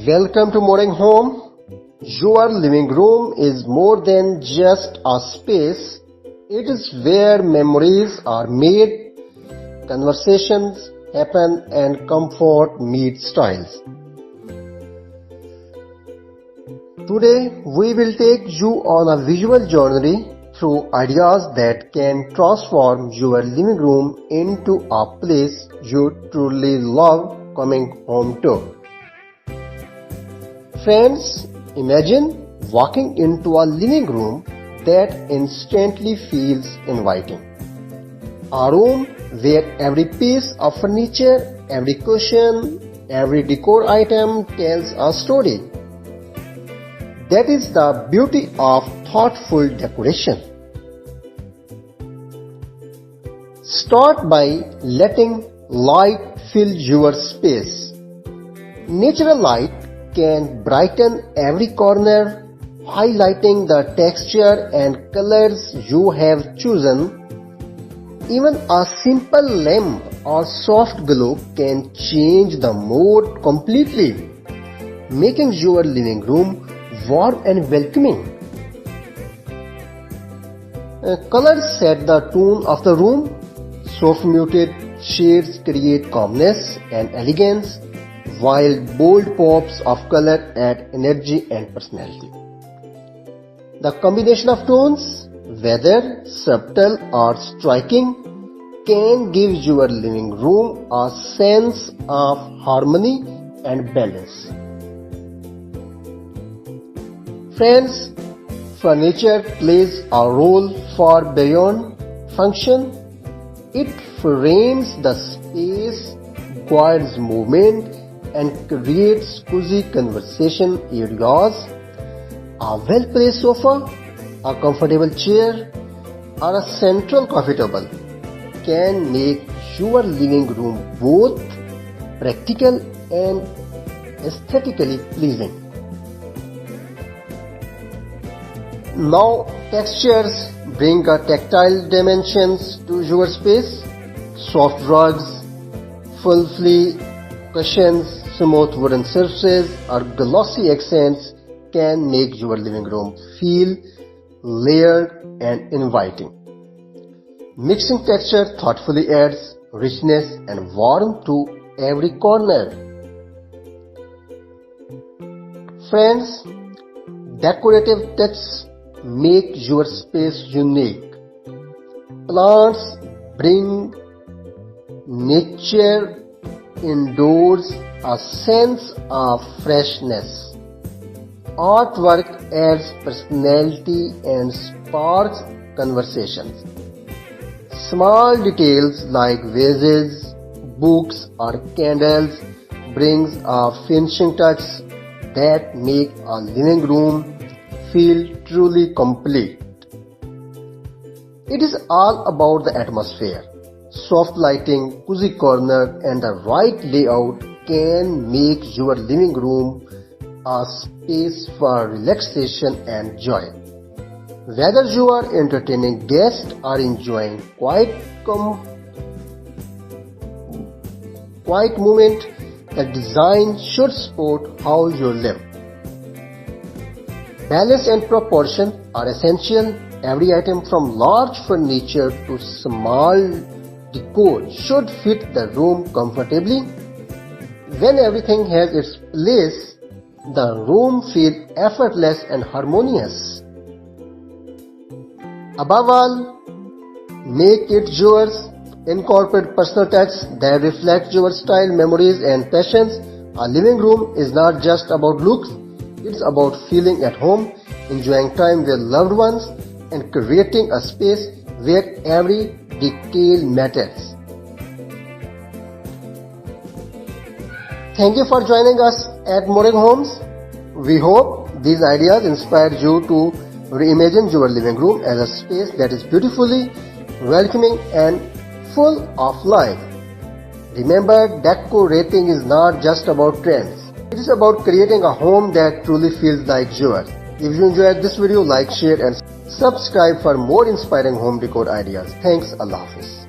Welcome to Modern Home. Your living room is more than just a space. It is where memories are made, conversations happen, and comfort meets styles. Today we will take you on a visual journey through ideas that can transform your living room into a place you truly love coming home to. Friends, imagine walking into a living room that instantly feels inviting. A room where every piece of furniture, every cushion, every decor item tells a story. That is the beauty of thoughtful decoration. Start by letting light fill your space. Natural light can brighten every corner, highlighting the texture and colors you have chosen. Even a simple lamp or soft glow can change the mood completely, making your living room warm and welcoming. Colors set the tone of the room. Soft muted shades create calmness and elegance, while bold pops of color add energy and personality. The combination of tones, whether subtle or striking, can give your living room a sense of harmony and balance. Friends, furniture plays a role far beyond function. It frames the space, guides movement, and creates cozy conversation areas. A well-placed sofa, a comfortable chair, or a central coffee table can make your living room both practical and aesthetically pleasing. Now, textures bring a tactile dimensions to your space. Soft rugs, fluffy cushions, smooth wooden surfaces, or glossy accents can make your living room feel layered and inviting. Mixing texture thoughtfully adds richness and warmth to every corner. Friends, decorative touches make your space unique. Plants bring nature indoors, a sense of freshness. Artwork adds personality and sparks conversations. Small details like vases, books, or candles brings a finishing touch that make a living room feel truly complete. It is all about the atmosphere. Soft lighting, cozy corner, and the right layout can make your living room a space for relaxation and joy. Whether you are entertaining guests or enjoying quiet moment, the design should support how you live. Balance and proportion are essential. Every item from large furniture to small decor should fit the room comfortably. When everything has its place, the room feels effortless and harmonious. Above all, make it yours. Incorporate personal touch that reflect your style, memories, and passions. A living room is not just about looks, it's about feeling at home, enjoying time with loved ones, and creating a space where every detail matters. Thank you for joining us at Modern Homes. We hope these ideas inspired you to reimagine your living room as a space that is beautifully welcoming and full of life. Remember, decorating is not just about trends. It is about creating a home that truly feels like yours. If you enjoyed this video, like, share, and subscribe for more inspiring home decor ideas. Thanks. Allah Hafiz.